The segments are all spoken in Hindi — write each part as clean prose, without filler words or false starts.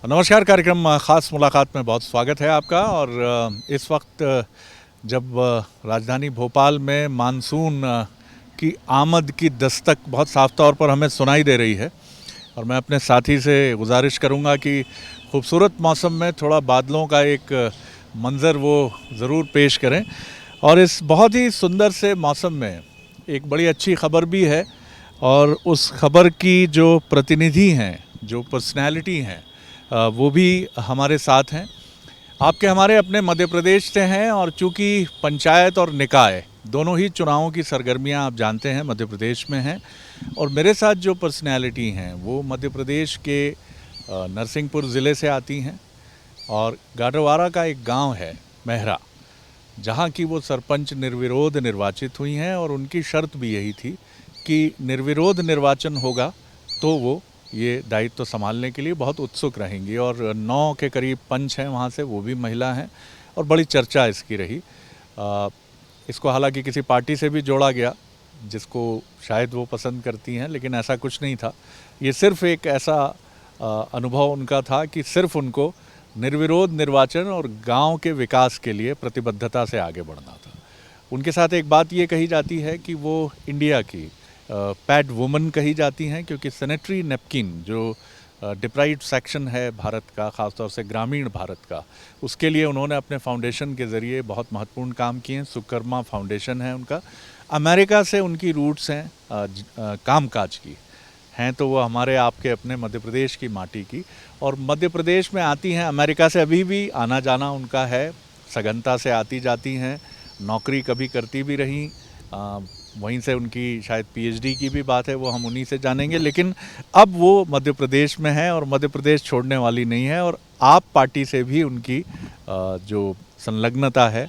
नमस्कार। कार्यक्रम ख़ास मुलाकात में बहुत स्वागत है आपका। और इस वक्त जब राजधानी भोपाल में मानसून की आमद की दस्तक बहुत साफ तौर पर हमें सुनाई दे रही है, और मैं अपने साथी से गुजारिश करूंगा कि खूबसूरत मौसम में थोड़ा बादलों का एक मंज़र वो ज़रूर पेश करें। और इस बहुत ही सुंदर से मौसम में एक बड़ी अच्छी ख़बर भी है, और उस खबर की जो प्रतिनिधि हैं, जो पर्सनैलिटी हैं, वो भी हमारे साथ हैं। आपके हमारे अपने मध्य प्रदेश से हैं, और चूँकि पंचायत और निकाय दोनों ही चुनावों की सरगर्मियां आप जानते हैं मध्य प्रदेश में हैं। और मेरे साथ जो पर्सनैलिटी हैं वो मध्य प्रदेश के नरसिंहपुर ज़िले से आती हैं, और गाडरवारा का एक गांव है मेहरा, जहां की वो सरपंच निर्विरोध निर्वाचित हुई हैं। और उनकी शर्त भी यही थी कि निर्विरोध निर्वाचन होगा तो वो ये दायित्व संभालने के लिए बहुत उत्सुक रहेंगी। और 9 के करीब पंच हैं वहाँ से, वो भी महिला हैं, और बड़ी चर्चा इसकी रही। इसको हालांकि किसी पार्टी से भी जोड़ा गया जिसको शायद वो पसंद करती हैं, लेकिन ऐसा कुछ नहीं था। ये सिर्फ एक ऐसा अनुभव उनका था कि सिर्फ उनको निर्विरोध निर्वाचन और गांव के विकास के लिए प्रतिबद्धता से आगे बढ़ना था। उनके साथ एक बात ये कही जाती है कि वो इंडिया की पैड वुमन कही जाती हैं, क्योंकि सैनिटरी नैपकिन जो डिप्राइव्ड सेक्शन है भारत का, ख़ासतौर से ग्रामीण भारत का, उसके लिए उन्होंने अपने फाउंडेशन के ज़रिए बहुत महत्वपूर्ण काम किए हैं। सुकर्मा फाउंडेशन है उनका। अमेरिका से उनकी रूट्स हैं कामकाज की हैं, तो वो हमारे आपके अपने मध्य प्रदेश की माटी की, और मध्य प्रदेश में आती हैं। अमेरिका से अभी भी आना जाना उनका है, सघनता से आती जाती हैं। नौकरी कभी करती भी रहीं, वहीं से उनकी शायद पीएचडी की भी बात है, वो हम उन्हीं से जानेंगे। लेकिन अब वो मध्य प्रदेश में है और मध्य प्रदेश छोड़ने वाली नहीं है। और आप पार्टी से भी उनकी जो संलग्नता है,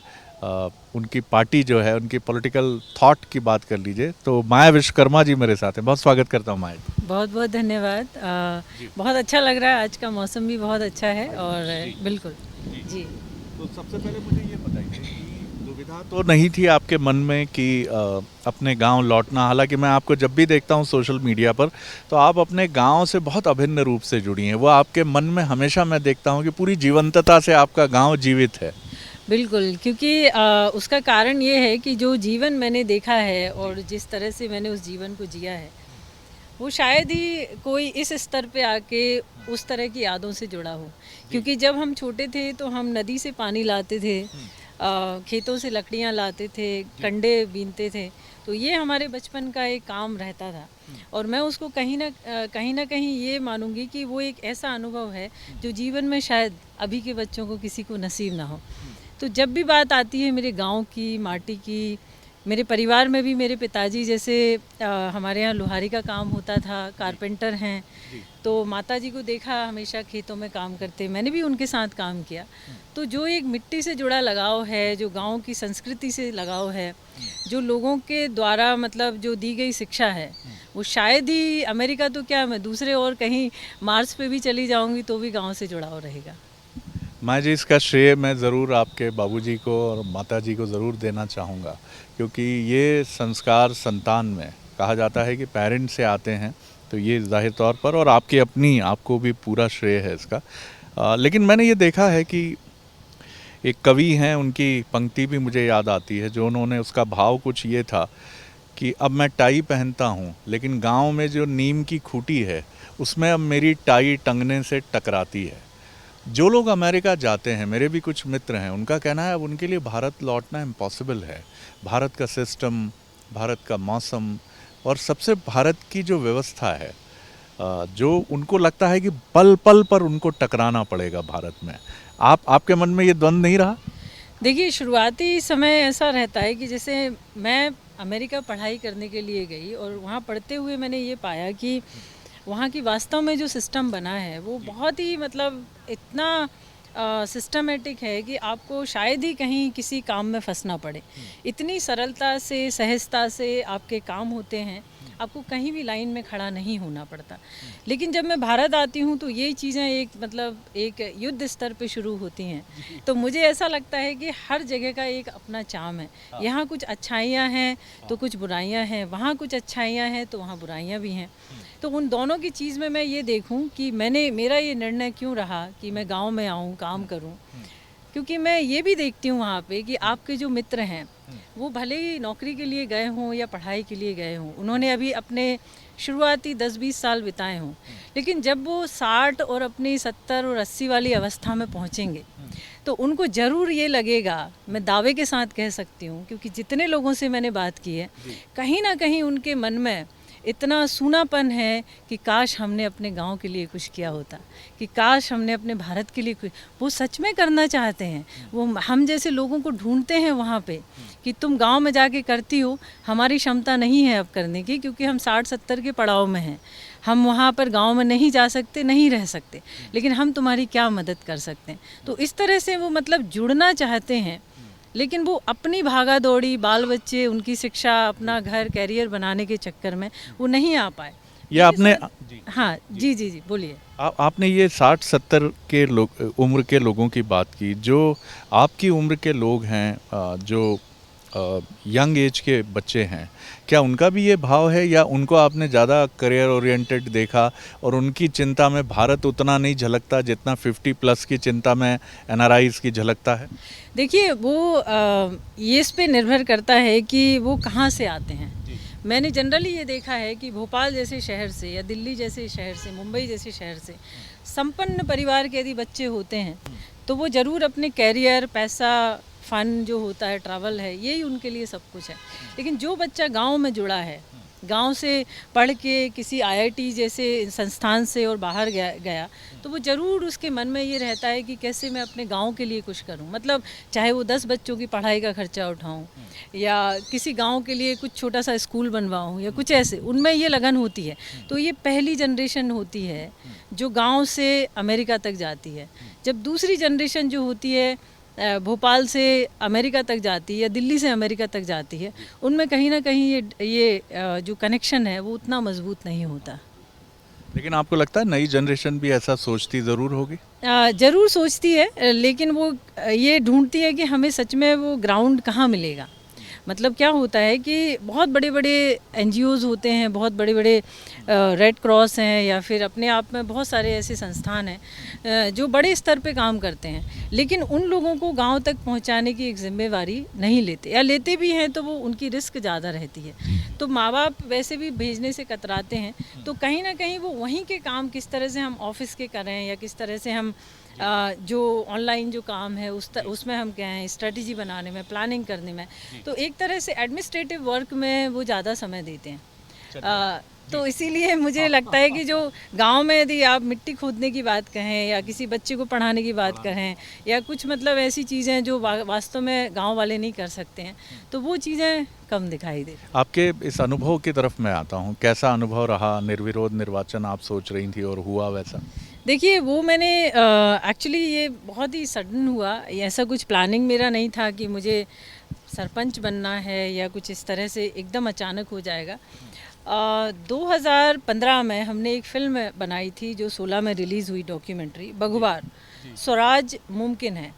उनकी पार्टी जो है, उनकी पॉलिटिकल थॉट की बात कर लीजिए तो माया विश्वकर्मा जी मेरे साथ हैं। बहुत स्वागत करता हूँ माया जी। बहुत बहुत धन्यवाद। बहुत अच्छा लग रहा है, आज का मौसम भी बहुत अच्छा है। और बिल्कुल जी। तो सबसे पहले मुझे ये बताइए कि दुविधा तो नहीं थी आपके मन में कि अपने गांव लौटना? हालांकि मैं आपको जब भी देखता हूं सोशल मीडिया पर, तो आप अपने गांव से बहुत अभिन्न रूप से जुड़ी हैं। वो आपके मन में हमेशा मैं देखता हूं कि पूरी जीवंतता से आपका गांव जीवित है। बिल्कुल, क्योंकि उसका कारण ये है कि जो जीवन मैंने देखा है और जिस तरह से मैंने उस जीवन को जिया है, वो शायद ही कोई इस स्तर पे आके उस तरह की यादों से जुड़ा हो। क्योंकि जब हम छोटे थे तो हम नदी से पानी लाते थे, खेतों से लकड़ियाँ लाते थे, कंडे बीनते थे। तो ये हमारे बचपन का एक काम रहता था, और मैं उसको कहीं ना कहीं ये मानूंगी कि वो एक ऐसा अनुभव है जो जीवन में शायद अभी के बच्चों को किसी को नसीब ना हो। तो जब भी बात आती है मेरे गांव की, माटी की, मेरे परिवार में भी मेरे पिताजी जैसे हमारे यहाँ लोहारी का काम होता था, कारपेंटर हैं, तो माताजी को देखा हमेशा खेतों में काम करते, मैंने भी उनके साथ काम किया। तो जो एक मिट्टी से जुड़ा लगाव है, जो गांव की संस्कृति से लगाव है, जो लोगों के द्वारा मतलब जो दी गई शिक्षा है, वो शायद ही अमेरिका तो क्या, मैं दूसरे और कहीं मार्स पे भी चली जाऊंगी तो भी गांव से जुड़ाव रहेगा। मैं जी इसका श्रेय मैं ज़रूर आपके बाबूजी को और माताजी को ज़रूर देना चाहूँगा, क्योंकि ये संस्कार संतान में कहा जाता है कि पेरेंट्स से आते हैं, तो ये ज़ाहिर तौर पर, और आपकी अपनी, आपको भी पूरा श्रेय है इसका। लेकिन मैंने ये देखा है कि एक कवि हैं, उनकी पंक्ति भी मुझे याद आती है, जो उन्होंने, उसका भाव कुछ ये था कि अब मैं टाई पहनता हूँ, लेकिन गांव में जो नीम की खूंटी है उसमें अब मेरी टाई टंगने से टकराती है। जो लोग अमेरिका जाते हैं, मेरे भी कुछ मित्र हैं, उनका कहना है अब उनके लिए भारत लौटना इम्पॉसिबल है। भारत का सिस्टम, भारत का मौसम, और सबसे भारत की जो व्यवस्था है, जो उनको लगता है कि पल पल पर उनको टकराना पड़ेगा भारत में। आपके मन में ये द्वंद्व नहीं रहा? देखिए, शुरुआती समय ऐसा रहता है कि जैसे मैं अमेरिका पढ़ाई करने के लिए गई, और वहाँ पढ़ते हुए मैंने ये पाया कि वहाँ की वास्तव में जो सिस्टम बना है वो बहुत ही मतलब इतना सिस्टमेटिक है कि आपको शायद ही कहीं किसी काम में फंसना पड़े। इतनी सरलता से, सहजता से आपके काम होते हैं, आपको कहीं भी लाइन में खड़ा नहीं होना पड़ता। लेकिन जब मैं भारत आती हूँ तो ये चीज़ें एक मतलब एक युद्ध स्तर पे शुरू होती हैं। तो मुझे ऐसा लगता है कि हर जगह का एक अपना चार्म है। यहाँ कुछ अच्छाइयाँ हैं तो कुछ बुराइयाँ हैं, वहाँ कुछ अच्छाइयाँ हैं तो वहाँ बुराइयाँ भी हैं। तो उन दोनों की चीज़ में मैं ये देखूं कि मेरा ये निर्णय क्यों रहा कि मैं गांव में आऊं, काम करूं, क्योंकि मैं ये भी देखती हूँ वहाँ पे कि आपके जो मित्र हैं वो भले ही नौकरी के लिए गए हों या पढ़ाई के लिए गए हों, उन्होंने अभी अपने शुरुआती 10-20 साल बिताए हों, लेकिन जब वो 60 और अपनी 70 और 80 वाली अवस्था में पहुँचेंगे तो उनको ज़रूर ये लगेगा, मैं दावे के साथ कह सकती हूँ क्योंकि जितने लोगों से मैंने बात की है, कहीं ना कहीं उनके मन में इतना सूनापन है कि काश हमने अपने गांव के लिए कुछ किया होता, कि काश हमने अपने भारत के लिए कुछ, वो सच में करना चाहते हैं। वो हम जैसे लोगों को ढूंढते हैं वहाँ पे कि तुम गांव में जाके करती हो, हमारी क्षमता नहीं है अब करने की क्योंकि हम 60-70 के पड़ाव में हैं, हम वहाँ पर गांव में नहीं जा सकते, नहीं रह सकते, लेकिन हम तुम्हारी क्या मदद कर सकते हैं। तो इस तरह से वो मतलब जुड़ना चाहते हैं, लेकिन वो अपनी भागा दौड़ी, बाल बच्चे, उनकी शिक्षा, अपना घर, कैरियर बनाने के चक्कर में वो नहीं आ पाए। ये आपने हाँ जी जी जी बोलिए। आपने ये 60-70 के लोग उम्र के लोगों की बात की, जो आपकी उम्र के लोग हैं, जो यंग एज के बच्चे हैं, क्या उनका भी ये भाव है या उनको आपने ज़्यादा करियर ओरिएंटेड देखा और उनकी चिंता में भारत उतना नहीं झलकता जितना 50+ की चिंता में एनआरआईज़ की झलकता है? देखिए वो ये इस पे निर्भर करता है कि वो कहाँ से आते हैं। मैंने जनरली ये देखा है कि भोपाल जैसे शहर से या दिल्ली जैसे शहर से, मुंबई जैसे शहर से संपन्न परिवार के यदि बच्चे होते हैं तो वो ज़रूर अपने कैरियर, पैसा, फ़न जो होता है, ट्रैवल है, यही उनके लिए सब कुछ है। लेकिन जो बच्चा गांव में जुड़ा है, गांव से पढ़ के किसी आईआईटी जैसे संस्थान से और बाहर गया तो वो ज़रूर उसके मन में ये रहता है कि कैसे मैं अपने गांव के लिए कुछ करूं, मतलब चाहे वो 10 बच्चों की पढ़ाई का खर्चा उठाऊं या किसी गांव के लिए कुछ छोटा सा स्कूल बनवाऊं या कुछ ऐसे, उनमें ये लगन होती है। तो ये पहली जनरेशन होती है जो गाँव से अमेरिका तक जाती है। जब दूसरी जनरेशन जो होती है भोपाल से अमेरिका तक जाती है या दिल्ली से अमेरिका तक जाती है, उनमें कहीं ना कहीं ये जो कनेक्शन है वो उतना मजबूत नहीं होता। लेकिन आपको लगता है नई जनरेशन भी ऐसा सोचती ज़रूर होगी? ज़रूर सोचती है, लेकिन वो ये ढूंढती है कि हमें सच में वो ग्राउंड कहाँ मिलेगा। मतलब क्या होता है कि बहुत बड़े बड़े एनजीओज़ होते हैं, बहुत बड़े बड़े रेड क्रॉस हैं या फिर अपने आप में बहुत सारे ऐसे संस्थान हैं जो बड़े स्तर पे काम करते हैं, लेकिन उन लोगों को गांव तक पहुंचाने की एक जिम्मेवारी नहीं लेते, या लेते भी हैं तो वो उनकी रिस्क ज़्यादा रहती है। तो माँ बाप वैसे भी भेजने से कतराते हैं, तो कहीं ना कहीं वो वहीं के काम किस तरह से हम ऑफिस के करें या किस तरह से हम जो ऑनलाइन जो काम है उसमें हम क्या हैं, स्ट्रेटजी बनाने में, प्लानिंग करने में, तो एक तरह से एडमिनिस्ट्रेटिव वर्क में वो ज़्यादा समय देते हैं। तो इसीलिए मुझे लगता है कि जो गांव में यदि आप मिट्टी खोदने की बात कहें या किसी बच्चे को पढ़ाने की बात कहें या कुछ मतलब ऐसी चीज़ें जो वास्तव में गांव वाले नहीं कर सकते हैं, तो वो चीज़ें कम दिखाई दे। आपके इस अनुभव की तरफ मैं आता हूँ, कैसा अनुभव रहा? निर्विरोध निर्वाचन आप सोच रही थी और हुआ वैसा? देखिए वो मैंने एक्चुअली ये बहुत ही सडन हुआ, ऐसा कुछ प्लानिंग मेरा नहीं था कि मुझे सरपंच बनना है या कुछ इस तरह से एकदम अचानक हो जाएगा। 2015 में हमने एक फिल्म बनाई थी जो 16 में रिलीज़ हुई, डॉक्यूमेंट्री बघुवार, स्वराज मुमकिन है।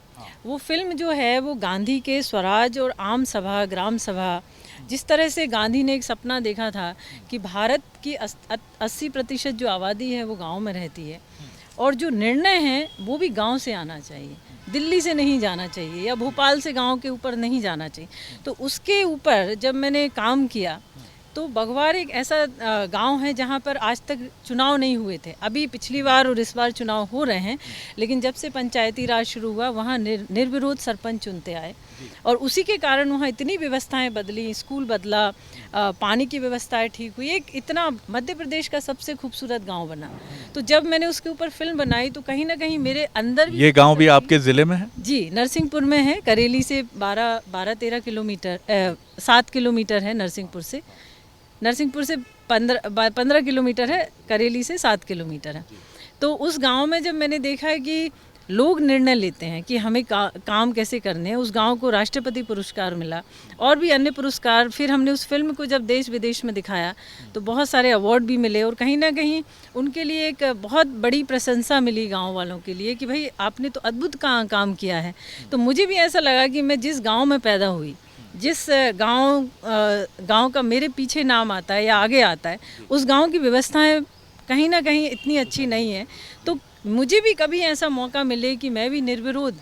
वो फिल्म जो है वो गांधी के स्वराज और आम सभा, ग्राम सभा, जिस तरह से गांधी ने एक सपना देखा था कि भारत की 80% जो आबादी है वो गांव में रहती है और जो निर्णय हैं वो भी गांव से आना चाहिए, दिल्ली से नहीं जाना चाहिए या भोपाल से गांव के ऊपर नहीं जाना चाहिए। तो उसके ऊपर जब मैंने काम किया तो बघवार एक ऐसा गांव है जहां पर आज तक चुनाव नहीं हुए थे। अभी पिछली बार और इस बार चुनाव हो रहे हैं, लेकिन जब से पंचायती राज शुरू हुआ वहां निर्विरोध सरपंच चुनते आए और उसी के कारण वहाँ इतनी व्यवस्थाएं बदली, स्कूल बदला, पानी की व्यवस्थाएं ठीक हुई, एक इतना मध्य प्रदेश का सबसे खूबसूरत गांव बना। तो जब मैंने उसके ऊपर फिल्म बनाई तो कहीं ना कहीं मेरे अंदर भी, ये गांव भी आपके ज़िले में है? जी, नरसिंहपुर में है, करेली से 12-13 किलोमीटर, 7 किलोमीटर है नरसिंहपुर से। नरसिंहपुर से 15 किलोमीटर है, करेली से 7 किलोमीटर है। तो उस गांव में जब मैंने देखा कि लोग निर्णय लेते हैं कि हमें काम कैसे करने हैं। उस गांव को राष्ट्रपति पुरस्कार मिला और भी अन्य पुरस्कार। फिर हमने उस फिल्म को जब देश विदेश में दिखाया तो बहुत सारे अवार्ड भी मिले और कहीं ना कहीं उनके लिए एक बहुत बड़ी प्रशंसा मिली गांव वालों के लिए कि भाई आपने तो अद्भुत काम किया है। तो मुझे भी ऐसा लगा कि मैं जिस गाँव में पैदा हुई, जिस गांव का मेरे पीछे नाम आता है या आगे आता है, उस गांव की व्यवस्थाएं कहीं ना कहीं इतनी अच्छी नहीं है। तो मुझे भी कभी ऐसा मौका मिले कि मैं भी निर्विरोध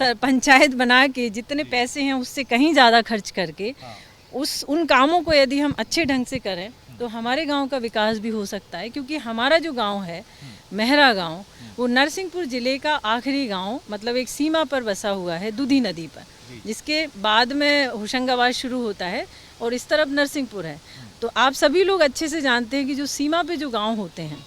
पंचायत बना के जितने पैसे हैं उससे कहीं ज़्यादा खर्च करके उन कामों को यदि हम अच्छे ढंग से करें तो हमारे गांव का विकास भी हो सकता है। क्योंकि हमारा जो गांव है मेहरा गांव, वो नरसिंहपुर ज़िले का आखिरी गांव, मतलब एक सीमा पर बसा हुआ है दूधी नदी पर, जिसके बाद में होशंगाबाद शुरू होता है और इस तरफ नरसिंहपुर है। तो आप सभी लोग अच्छे से जानते हैं कि जो सीमा पे जो गांव होते हैं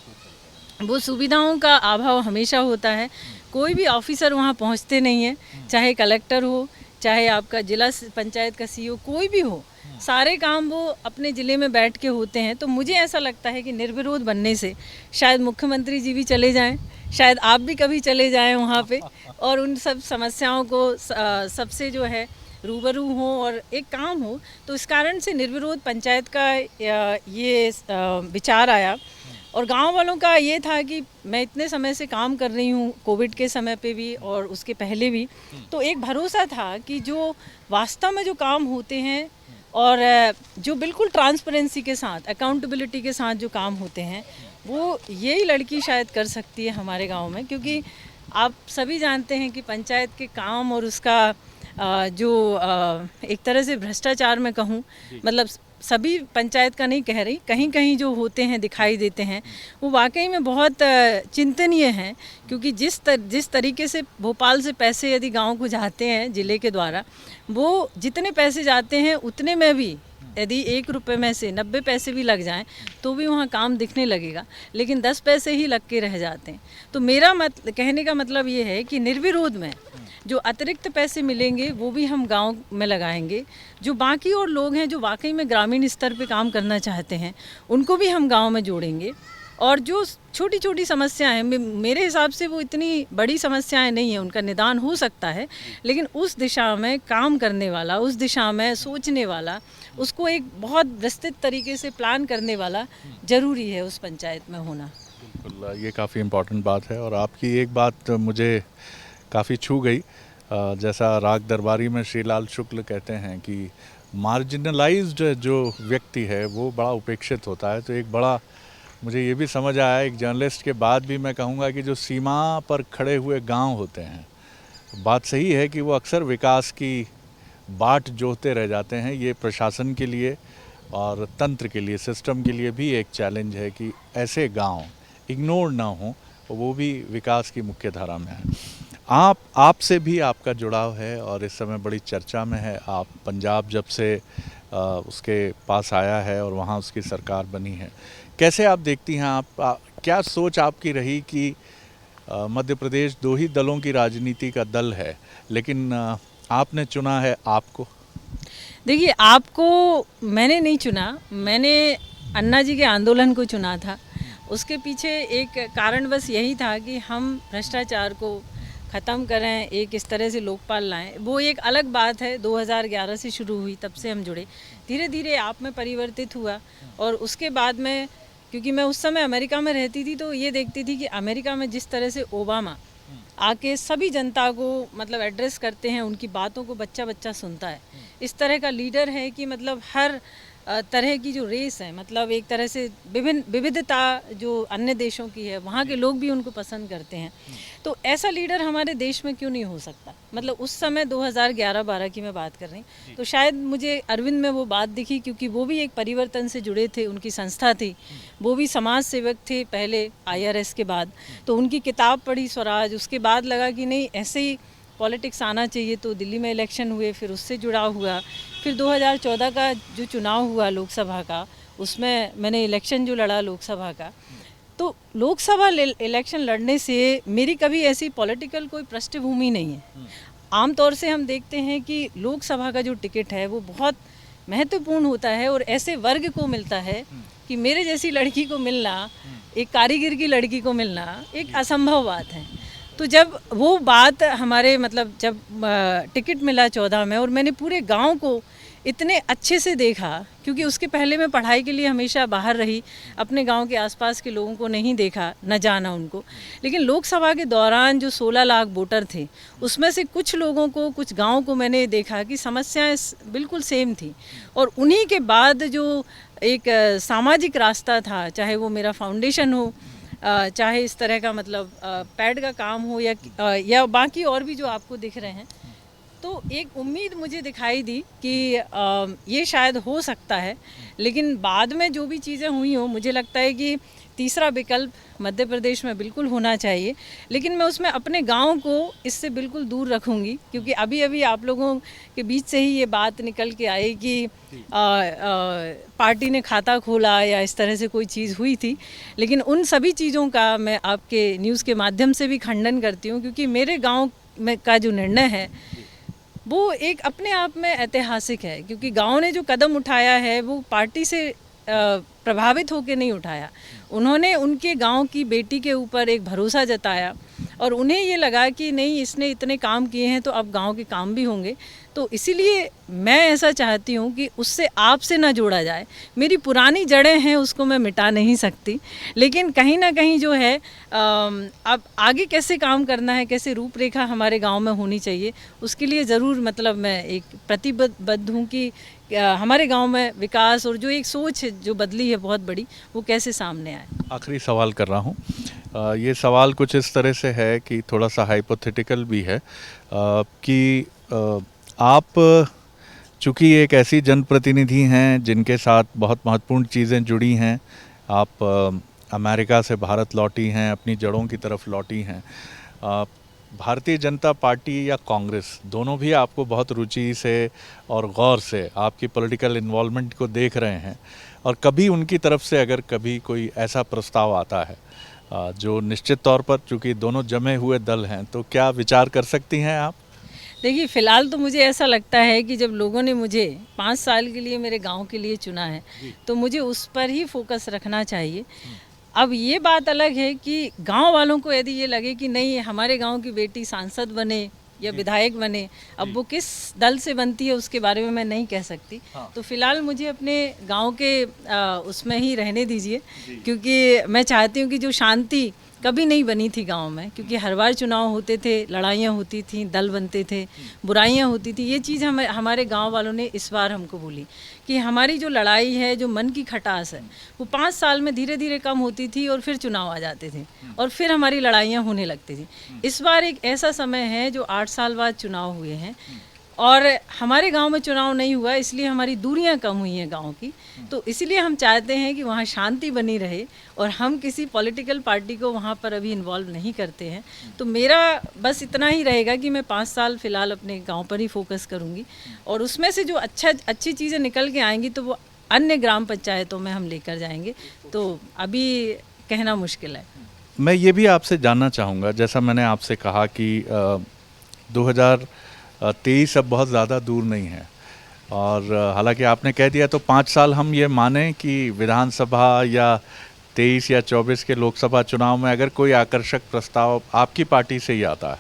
वो सुविधाओं का अभाव हमेशा होता है। कोई भी ऑफिसर वहाँ पहुँचते नहीं है, चाहे कलेक्टर हो, चाहे आपका जिला पंचायत का सीईओ, कोई भी हो, सारे काम वो अपने ज़िले में बैठ के होते हैं। तो मुझे ऐसा लगता है कि निर्विरोध बनने से शायद मुख्यमंत्री जी भी चले जाएं, शायद आप भी कभी चले जाएं वहाँ पे और उन सब समस्याओं को सबसे जो है रूबरू हो और एक काम हो। तो इस कारण से निर्विरोध पंचायत का ये विचार आया। और गांव वालों का ये था कि मैं इतने समय से काम कर रही हूँ, कोविड के समय पे भी और उसके पहले भी, तो एक भरोसा था कि जो वास्तव में जो काम होते हैं और जो बिल्कुल ट्रांसपेरेंसी के साथ, अकाउंटेबिलिटी के साथ जो काम होते हैं, वो यही लड़की शायद कर सकती है हमारे गांव में। क्योंकि आप सभी जानते हैं कि पंचायत के काम और उसका जो एक तरह से भ्रष्टाचार में कहूँ, मतलब सभी पंचायत का नहीं कह रही, कहीं कहीं जो होते हैं दिखाई देते हैं, वो वाकई में बहुत चिंतनीय हैं। क्योंकि जिस तरीके से भोपाल से पैसे यदि गांव को जाते हैं ज़िले के द्वारा, वो जितने पैसे जाते हैं उतने में भी यदि 1 रुपये में से 90 पैसे भी लग जाएं तो भी वहाँ काम दिखने लगेगा, लेकिन 10 पैसे ही लग के रह जाते हैं। तो मेरा कहने का मतलब ये है कि निर्विरोध में जो अतिरिक्त पैसे मिलेंगे वो भी हम गांव में लगाएंगे। जो बाकी और लोग हैं जो वाकई में ग्रामीण स्तर पे काम करना चाहते हैं, उनको भी हम गांव में जोड़ेंगे। और जो छोटी छोटी समस्याएं हैं, मेरे हिसाब से वो इतनी बड़ी समस्याएं नहीं है, उनका निदान हो सकता है, लेकिन उस दिशा में काम करने वाला, उस दिशा में सोचने वाला, उसको एक बहुत विस्तृत तरीके से प्लान करने वाला ज़रूरी है उस पंचायत में होना। बिल्कुल, ये काफ़ी इम्पोर्टेंट बात है। और आपकी एक बात मुझे काफ़ी छू गई, जैसा राग दरबारी में श्रीलाल शुक्ल कहते हैं कि मार्जिनलाइज्ड जो व्यक्ति है वो बड़ा उपेक्षित होता है। तो एक बड़ा मुझे ये भी समझ आया, एक जर्नलिस्ट के बाद भी मैं कहूँगा कि जो सीमा पर खड़े हुए गांव होते हैं, बात सही है कि वो अक्सर विकास की बाट जोहते रह जाते हैं। ये प्रशासन के लिए और तंत्र के लिए, सिस्टम के लिए भी एक चैलेंज है कि ऐसे गांव इग्नोर ना हो, वो भी विकास की मुख्य धारा में है। आपसे भी आपका जुड़ाव है और इस समय बड़ी चर्चा में है। आप पंजाब जब से उसके पास आया है और वहाँ उसकी सरकार बनी है, कैसे आप देखती हैं? क्या सोच आपकी रही कि मध्य प्रदेश 2 ही दलों की राजनीति का दल है, लेकिन आपने चुना है आपको? देखिए, आपको मैंने नहीं चुना, मैंने अन्ना जी के आंदोलन को चुना था। उसके पीछे एक कारण बस यही था कि हम भ्रष्टाचार को ख़त्म करें, एक इस तरह से लोकपाल लाएं। वो एक अलग बात है, 2011 से शुरू हुई, तब से हम जुड़े। धीरे धीरे आप में परिवर्तित हुआ और उसके बाद में, क्योंकि मैं उस समय अमेरिका में रहती थी, तो ये देखती थी कि अमेरिका में जिस तरह से ओबामा आके सभी जनता को मतलब एड्रेस करते हैं, उनकी बातों को बच्चा बच्चा सुनता है, इस तरह का लीडर है कि मतलब हर तरह की जो रेस है, मतलब एक तरह से विविधता जो अन्य देशों की है, वहाँ के लोग भी उनको पसंद करते हैं। तो ऐसा लीडर हमारे देश में क्यों नहीं हो सकता? मतलब उस समय 2011-12 की मैं बात कर रही हूँ। तो शायद मुझे अरविंद में वो बात दिखी, क्योंकि वो भी एक परिवर्तन से जुड़े थे, उनकी संस्था थी, वो भी समाज सेवक थे पहले IRS के बाद। तो उनकी किताब पढ़ी स्वराज, उसके बाद लगा कि नहीं, ऐसे ही पॉलिटिक्स आना चाहिए। तो दिल्ली में इलेक्शन हुए, फिर उससे जुड़ाव हुआ। फिर 2014 का जो चुनाव हुआ लोकसभा का, उसमें मैंने इलेक्शन जो लड़ा लोकसभा का, तो लोकसभा इलेक्शन लड़ने से मेरी कभी ऐसी पॉलिटिकल कोई पृष्ठभूमि नहीं है। आमतौर से हम देखते हैं कि लोकसभा का जो टिकट है वो बहुत महत्वपूर्ण होता है और ऐसे वर्ग को मिलता है कि मेरे जैसी लड़की को मिलना, एक कारीगर की लड़की को मिलना एक असंभव बात है। तो जब वो बात हमारे मतलब जब टिकट मिला 14 में और मैंने पूरे गांव को इतने अच्छे से देखा, क्योंकि उसके पहले मैं पढ़ाई के लिए हमेशा बाहर रही, अपने गांव के आसपास के लोगों को नहीं देखा, न जाना उनको। लेकिन लोकसभा के दौरान जो 16 लाख वोटर थे, उसमें से कुछ लोगों को, कुछ गाँव को मैंने देखा कि समस्याएं बिल्कुल सेम थी। और उन्हीं के बाद जो एक सामाजिक रास्ता था, चाहे वो मेरा फाउंडेशन हो, चाहे इस तरह का मतलब पैड का काम हो, या बाकी और भी जो आपको दिख रहे हैं, तो एक उम्मीद मुझे दिखाई दी कि ये शायद हो सकता है। लेकिन बाद में जो भी चीज़ें हुई हों, मुझे लगता है कि तीसरा विकल्प मध्य प्रदेश में बिल्कुल होना चाहिए। लेकिन मैं उसमें अपने गांव को इससे बिल्कुल दूर रखूंगी, क्योंकि अभी अभी आप लोगों के बीच से ही ये बात निकल के आई कि पार्टी ने खाता खोला या इस तरह से कोई चीज़ हुई थी। लेकिन उन सभी चीज़ों का मैं आपके न्यूज़ के माध्यम से भी खंडन करती हूँ, क्योंकि मेरे गाँव में का जो निर्णय है वो एक अपने आप में ऐतिहासिक है। क्योंकि गांव ने जो कदम उठाया है वो पार्टी से प्रभावित होकर नहीं उठाया। उन्होंने उनके गांव की बेटी के ऊपर एक भरोसा जताया और उन्हें ये लगा कि नहीं, इसने इतने काम किए हैं तो अब गांव के काम भी होंगे। तो इसीलिए मैं ऐसा चाहती हूँ कि उससे आपसे ना जोड़ा जाए। मेरी पुरानी जड़ें हैं, उसको मैं मिटा नहीं सकती, लेकिन कहीं ना कहीं जो है अब आगे कैसे काम करना है, कैसे रूपरेखा हमारे गांव में होनी चाहिए, उसके लिए ज़रूर मतलब मैं एक प्रतिबद्ध हूँ कि हमारे गांव में विकास और जो एक सोच जो बदली है बहुत बड़ी, वो कैसे सामने आए। आखिरी सवाल कर रहा हूँ। ये सवाल कुछ इस तरह से है कि थोड़ा सा हाइपोथेटिकल भी है कि आप चूँकि एक ऐसी जनप्रतिनिधि हैं जिनके साथ बहुत महत्वपूर्ण चीज़ें जुड़ी हैं, आप अमेरिका से भारत लौटी हैं, अपनी जड़ों की तरफ लौटी हैं। भारतीय जनता पार्टी या कांग्रेस दोनों भी आपको बहुत रुचि से और गौर से आपकी पॉलिटिकल इन्वॉल्वमेंट को देख रहे हैं, और कभी उनकी तरफ से अगर कभी कोई ऐसा प्रस्ताव आता है जो निश्चित तौर पर, चूँकि दोनों जमे हुए दल हैं, तो क्या विचार कर सकती हैं आप? देखिए, फ़िलहाल तो मुझे ऐसा लगता है कि जब लोगों ने मुझे 5 साल के लिए मेरे गांव के लिए चुना है, तो मुझे उस पर ही फोकस रखना चाहिए। अब ये बात अलग है कि गांव वालों को यदि ये लगे कि नहीं, हमारे गांव की बेटी सांसद बने या विधायक बने, अब वो किस दल से बनती है उसके बारे में मैं नहीं कह सकती। तो फिलहाल मुझे अपने गांव के उसमें ही रहने दीजिए, क्योंकि मैं चाहती हूँ कि जो शांति कभी नहीं बनी थी गांव में, क्योंकि हर बार चुनाव होते थे, लड़ाइयाँ होती थी, दल बनते थे, बुराइयाँ होती थी। ये चीज़ हमारे गांव वालों ने इस बार हमको बोली कि हमारी जो लड़ाई है, जो मन की खटास है, वो 5 साल में धीरे धीरे कम होती थी और फिर चुनाव आ जाते थे और फिर हमारी लड़ाइयाँ होने लगती थी। इस बार एक ऐसा समय है जो 8 साल बाद चुनाव हुए हैं और हमारे गांव में चुनाव नहीं हुआ, इसलिए हमारी दूरियां कम हुई हैं गांव की। तो इसलिए हम चाहते हैं कि वहाँ शांति बनी रहे और हम किसी पॉलिटिकल पार्टी को वहाँ पर अभी इन्वॉल्व नहीं करते हैं। तो मेरा बस इतना ही रहेगा कि मैं 5 साल फ़िलहाल अपने गांव पर ही फोकस करूँगी और उसमें से जो अच्छी चीज़ें निकल के आएंगी तो वो अन्य ग्राम पंचायतों में हम लेकर जाएंगे। तो अभी कहना मुश्किल है। मैं ये भी आपसे जानना चाहूँगा, जैसा मैंने आपसे कहा कि 2023 अब बहुत ज़्यादा दूर नहीं है, और हालांकि आपने कह दिया तो 5 साल हम ये माने कि विधानसभा या 23 या 24 के लोकसभा चुनाव में अगर कोई आकर्षक प्रस्ताव आपकी पार्टी से ही आता है,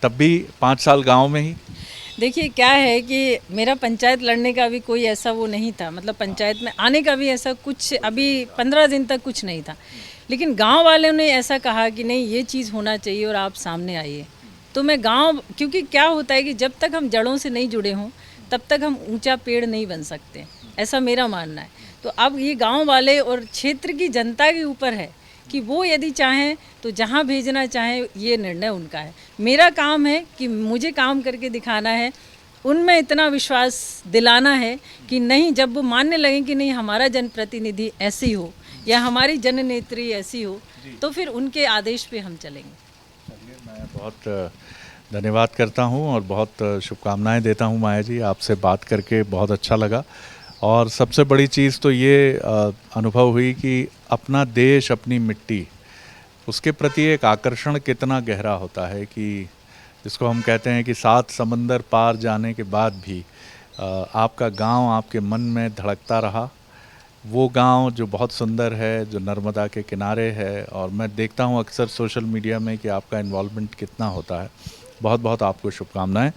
तब भी 5 साल गांव में ही। देखिए, क्या है कि मेरा पंचायत लड़ने का भी कोई ऐसा वो नहीं था, मतलब पंचायत में आने का भी ऐसा कुछ अभी 15 दिन तक कुछ नहीं था। लेकिन गांव वालों ने ऐसा कहा कि नहीं, ये चीज़ होना चाहिए और आप सामने आइए। तो मैं गांव, क्योंकि क्या होता है कि जब तक हम जड़ों से नहीं जुड़े हों तब तक हम ऊंचा पेड़ नहीं बन सकते, ऐसा मेरा मानना है। तो अब ये गांव वाले और क्षेत्र की जनता के ऊपर है कि वो यदि चाहें तो जहां भेजना चाहें, ये निर्णय उनका है। मेरा काम है कि मुझे काम करके दिखाना है, उनमें इतना विश्वास दिलाना है कि नहीं, जब वो मानने लगें कि नहीं, हमारा जनप्रतिनिधि ऐसी हो या हमारी जननेत्री ऐसी हो, तो फिर उनके आदेश पे हम चलेंगे। चलिए, मैं बहुत धन्यवाद करता हूं और बहुत शुभकामनाएं देता हूं माया जी। आपसे बात करके बहुत अच्छा लगा, और सबसे बड़ी चीज़ तो ये अनुभव हुई कि अपना देश, अपनी मिट्टी, उसके प्रति एक आकर्षण कितना गहरा होता है, कि जिसको हम कहते हैं कि 7 समंदर पार जाने के बाद भी आपका गांव आपके मन में धड़कता रहा। वो गांव जो बहुत सुंदर है, जो नर्मदा के किनारे है, और मैं देखता हूँ अक्सर सोशल मीडिया में कि आपका इन्वॉल्वमेंट कितना होता है। बहुत बहुत आपको शुभकामनाएं।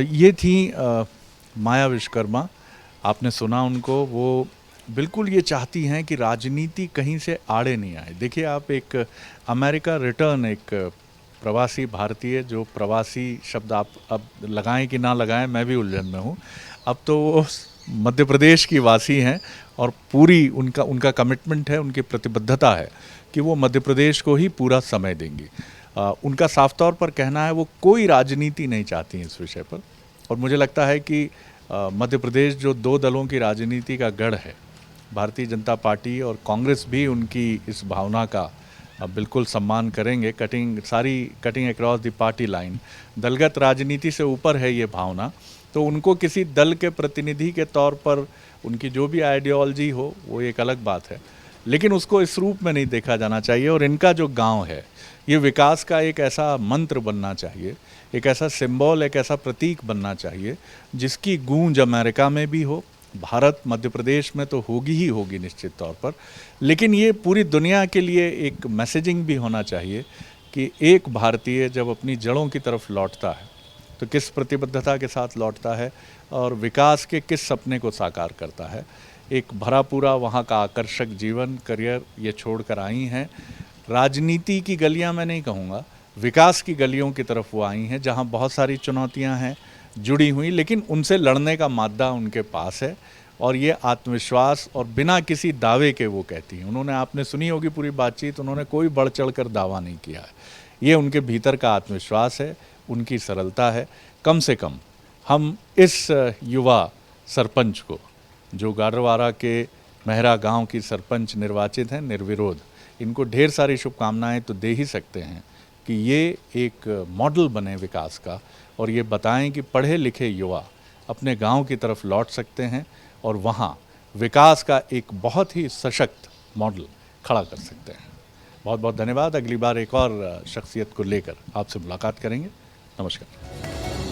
ये थी माया विश्वकर्मा। आपने सुना उनको, वो बिल्कुल ये चाहती हैं कि राजनीति कहीं से आड़े नहीं आए। देखिए, आप एक अमेरिका रिटर्न, एक प्रवासी भारतीय, जो प्रवासी शब्द आप अब लगाएं कि ना लगाएं, मैं भी उलझन में हूँ। अब तो वो मध्य प्रदेश की वासी हैं और पूरी उनका कमिटमेंट है, उनकी प्रतिबद्धता है कि वो मध्य प्रदेश को ही पूरा समय देंगी। उनका साफ तौर पर कहना है वो कोई राजनीति नहीं चाहती इस विषय पर। और मुझे लगता है कि मध्य प्रदेश जो दो दलों की राजनीति का गढ़ है, भारतीय जनता पार्टी और कांग्रेस भी उनकी इस भावना का बिल्कुल सम्मान करेंगे। Cutting across the party line, दलगत राजनीति से ऊपर है ये भावना। तो उनको किसी दल के प्रतिनिधि के तौर पर उनकी जो भी आइडियोलॉजी हो वो एक अलग बात है, लेकिन उसको इस रूप में नहीं देखा जाना चाहिए। और इनका जो गांव है, ये विकास का एक ऐसा मंत्र बनना चाहिए, एक ऐसा सिंबल, एक ऐसा प्रतीक बनना चाहिए जिसकी गूंज अमेरिका में भी हो, भारत मध्य प्रदेश में तो होगी ही होगी निश्चित तौर पर, लेकिन ये पूरी दुनिया के लिए एक मैसेजिंग भी होना चाहिए कि एक भारतीय जब अपनी जड़ों की तरफ लौटता है तो किस प्रतिबद्धता के साथ लौटता है और विकास के किस सपने को साकार करता है। एक भरा पूरा वहाँ का आकर्षक जीवन, करियर ये छोड़ कर आई हैं। राजनीति की गलियाँ मैं नहीं कहूँगा, विकास की गलियों की तरफ वो आई हैं, जहाँ बहुत सारी चुनौतियाँ हैं जुड़ी हुई, लेकिन उनसे लड़ने का मादा उनके पास है। और ये आत्मविश्वास और बिना किसी दावे के वो कहती हैं। उन्होंने, आपने सुनी होगी पूरी बातचीत, उन्होंने कोई बढ़ चढ़ कर दावा नहीं किया है। ये उनके भीतर का आत्मविश्वास है, उनकी सरलता है। कम से कम हम इस युवा सरपंच को, जो गाडरवारा के मेहरा गांव की सरपंच निर्वाचित हैं निर्विरोध, इनको ढेर सारी शुभकामनाएं तो दे ही सकते हैं कि ये एक मॉडल बने विकास का, और ये बताएं कि पढ़े लिखे युवा अपने गांव की तरफ लौट सकते हैं और वहाँ विकास का एक बहुत ही सशक्त मॉडल खड़ा कर सकते हैं। बहुत बहुत धन्यवाद। अगली बार एक और शख्सियत को लेकर आपसे मुलाकात करेंगे। नमस्कार।